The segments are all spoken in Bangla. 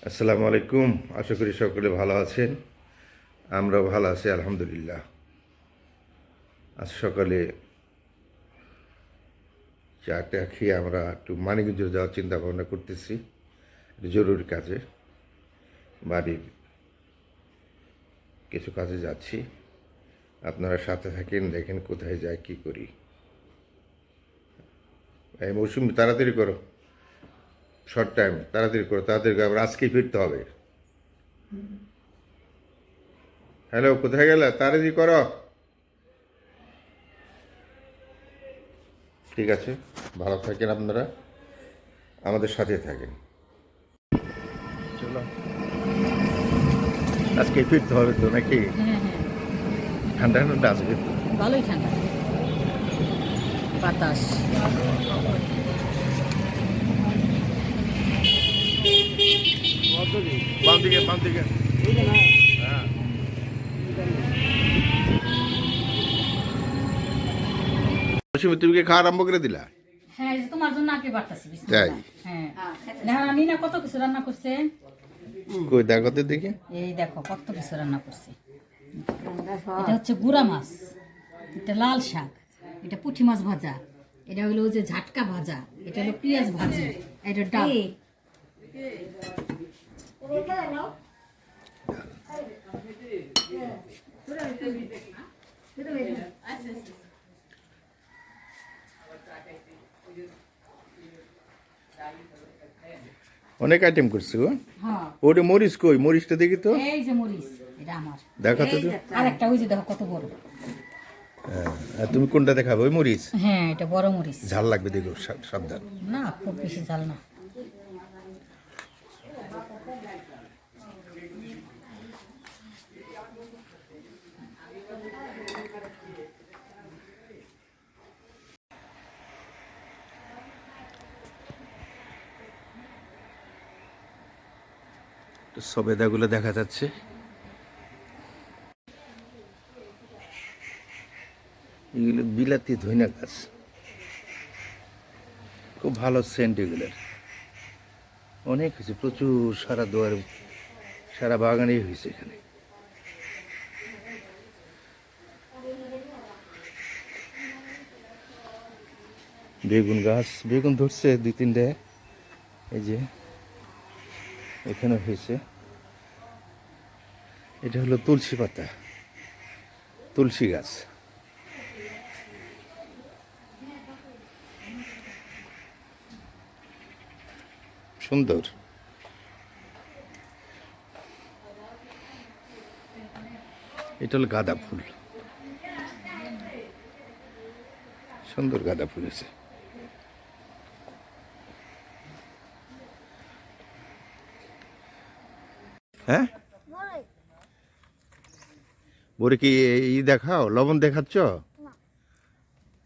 আসসালামু আলাইকুম। আশা করি সকলে ভালো আছেন। আমরাও ভালো আছি আলহামদুলিল্লাহ। আজ সকালে চাটা খেয়ে আমরা একটু মানিকগঞ্জ যাওয়ার চিন্তা ভাবনা করতেছি, জরুরি কাজে। বাড়ির কিছু কাজে যাচ্ছি। আপনারা সাথে থাকেন, দেখেন কোথায় যাই, কি করি। এই মৌসুমি তাড়াতাড়ি করো, শর্ট টাইম, তাড়াতাড়ি করো, তাড়াতাড়ি করো, আবার আজকেই ফিরতে হবে। হ্যালো, কোথায় গেলে? তাড়াতাড়ি করো। ঠিক আছে, ভালো থাকেন আপনারা, আমাদের সাথে থাকেন। চলো, আজকে ফিরতে হবে তো নাকি? হ্যাঁ হ্যাঁ, ঠান্ডা ঠান্ডা আছে কিন্তু। ভালোই ঠান্ডা বাতাস। বাম দিকে, বাম দিকে। হ্যাঁ, মৌসুমি তুমি কি খাওয়া আরম্ভ করে দিলা? হ্যাঁ, এই যে তোমার জন্য আগে বাড়তাছি। তাই? হ্যাঁ, দেখো আমি না কত কিছু রান্না করছে। কই দেখো তো দেখি। এই দেখো কত কিছু রান্না করছে। এটা হচ্ছে গুড়া মাছ, এটা লাল শাক, এটা পুঁটি মাছ ভাজা, এটা হলো ওই যে ঝাটকা ভাজা, এটা হলো পেঁয়াজ ভাজি, এটা ডাল। অনেক আইটেম করছি গো। হ্যাঁ, ওটা মরিচ কই? মরিচটা দেখি তো। এই যে মরিচ, এটা আমার। দেখো তো। আর একটা ওই যে দেখো কত বড়। আর তুমি কোনটা দেখাবে? ওই মরিচ? হ্যাঁ, এটা বড় মরিচ। ঝাল লাগবে দেখো, সাবধান। না, খুব বেশি ঝাল না। সবেদাগুলো দেখা যাচ্ছে। এগুলো বিলাতি ধইনা গাছ, খুব ভালো সেন্ট এগুলোর। অনেক হয়েছে, প্রচুর, সারা দুয়ার, সারা বাগানেই হয়েছে এখানে। বেগুন গাছ, বেগুন ধরছে দুই তিনটে। এই যে এখানে হয়েছে। এটা হলো তুলসী পাতা, তুলসী গাছ। সুন্দর। এটা হলো গাঁদা ফুল, সুন্দর গাঁদা ফুল আছে। হ্যাঁ, বলে কি ই দেখাও, লবণ দেখাচ্ছ?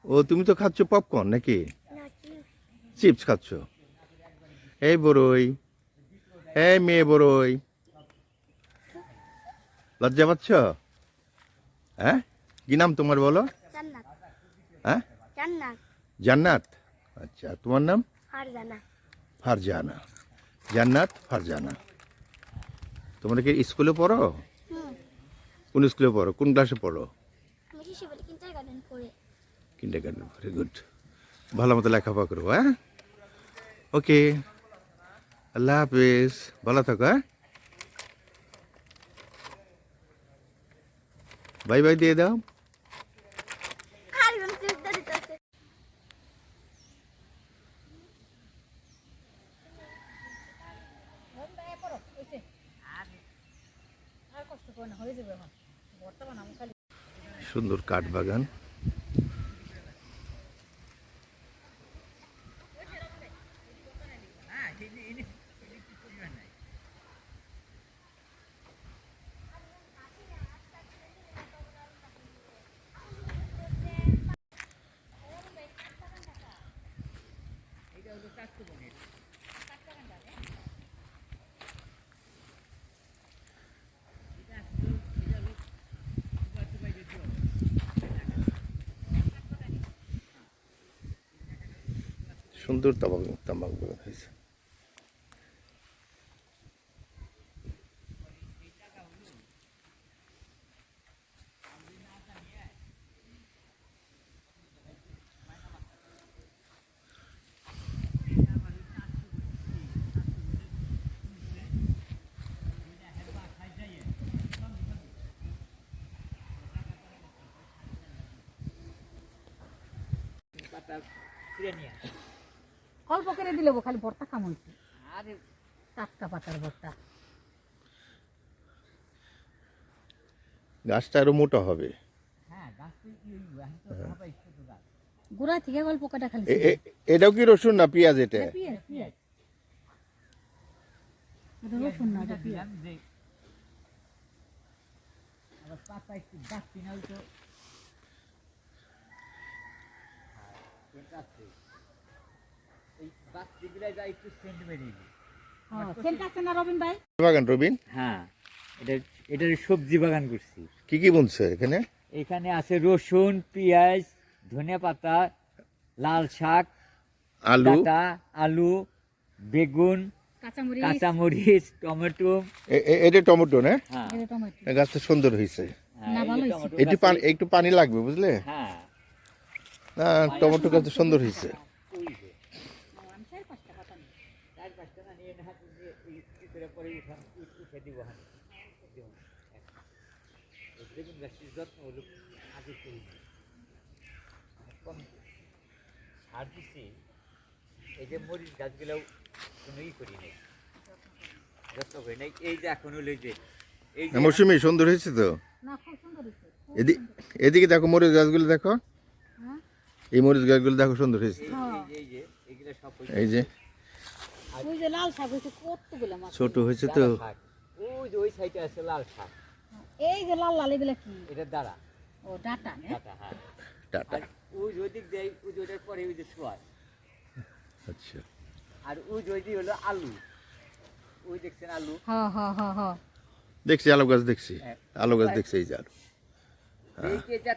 ও তুমি তো খাচ্ছ পপকর্ন নাকি? চিপস খাচ্ছ? এই বড়ই, এই মেয়ে বড়ই, লজ্জা পাচ্ছ? হ্যাঁ, কি নাম তোমার বলো? হ্যাঁ, জান্নাত। আচ্ছা, তোমার নাম? ফারজানা। জান্নাত ফারজানা। তোমরা কি স্কুলে পড়ো? কোন স্কুলে পড়ো? কোন ক্লাসে পড়ো? কিন্ডারগার্টেন। Very good. ভালো মতো লেখাপড়া করবো। হ্যাঁ, ওকে, আল্লাহ হাফিজ, ভালো থাকো। হ্যাঁ, বাই বাই দিয়ে দাও। সুন্দর কাঠ বাগান। সুন্দর তামাক তামাক বাগান হয়েছে। অল্প করে দিলে খালি ভর্তা খামন আরে টাটকা পাতার ভর্তা গাছটা আরো মোটা হবে। গুড়া থেকে অল্প কাটা খালি এটাও কি রসুন না পেঁয়াজ? এটা রসুন না এটা পেঁয়াজ। রবিন ভাই বাগান রবিন? হ্যাঁ, এটার সবজি বাগান করছি। কি কি বুনছে এখানে? এখানে আছে রসুন, পেঁয়াজ, ধনে পাতা, লাল শাক, আলু, ডাঁটা, আলু, বেগুন, কাঁচামরিচ, টমেটো। এটা টমেটো না? হ্যাঁ, এই গাছটা সুন্দর হয়েছে। না, ভালো হয়েছে। একটু পানি লাগবে বুঝলে? হ্যাঁ, না, টমেটো গাছটা সুন্দর হয়েছে। আর দিছি এই যে মরিচ গাছগুলো কোনো করি নাই, যত্ন করি নাই। এই যে এখন হলো যে এই যে মৌসুমি সুন্দর হয়েছে তো। না, খুব সুন্দর হয়েছে। এদিকে দেখো মরিচ গাছগুলো দেখো, হ্যাঁ এই মরিচ গাছগুলো দেখো সুন্দর হয়েছে। এই যে এগুলো সব এই যে ওই যে লাল শাক হয়েছে কতগুলো মাছ। ছোট হয়েছে তো। শাক, ওই যে ওই সাইডে আছে লাল শাক, এই যে লাল লাল এগুলা কি? এটা দ্বারা ও ডাটা না? ডাটা। হ্যাঁ, টাটা। আর ওই যে ওদিক দেয়, ওই যে ওটার পরে ওই যে সোয়ার, আচ্ছা, আর ওই যে ওই যে হলো আলু, ওই দেখছেন আলু। হ্যাঁ হ্যাঁ হ্যাঁ হ্যাঁ দেখছি আলু গাছ দেখছি, আলু গাছ দেখছি এই যে আলু। এই যে যা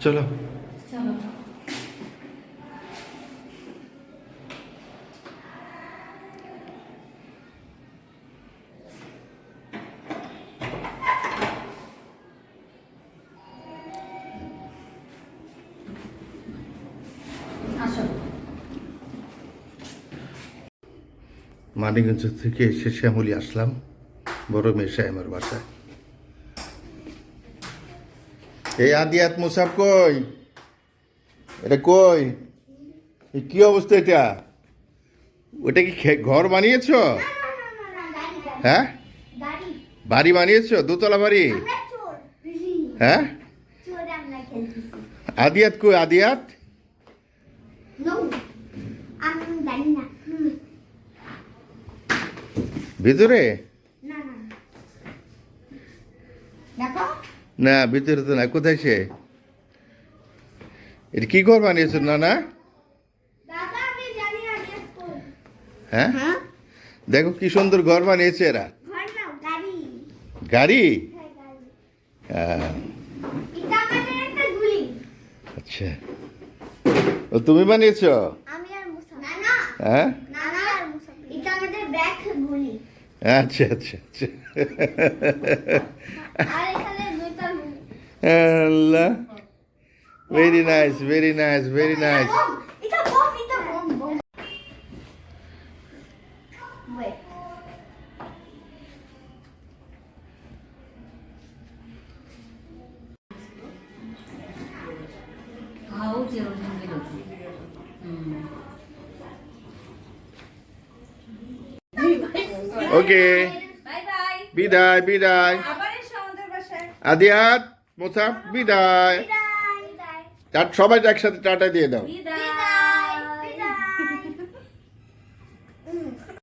চলো চলো আসো। মানিকগঞ্জ থেকে এসে শ্যামলি আসলাম, বড় মেয়ে শ্যামের বাসায়। এই আদিয়াত মুসাফ কই? এটা কই? কি অবস্থা এটা? ওটা কি ঘর বানিয়েছো? হ্যাঁ, বাড়ি বানিয়েছো, দোতলা বাড়ি? হ্যাঁ, আদিয়াত কই? আদিয়াত ভিতরে না, ভিতরে তো না। কোথায় সে? এটা কি ঘর বানিয়েছো না? না, হ্যাঁ, দেখো কি সুন্দর ঘর বানিয়েছে এরা। গাড়ি? আচ্ছা, ও তুমি বানিয়েছো? হ্যাঁ, আচ্ছা আচ্ছা আচ্ছা। Allah, very nice, very nice, very nice. Okay, বিদায় বিদায়। আদিয়াত মুসাফ বিদায়। সবাই একসাথে টাটা দিয়ে দাও।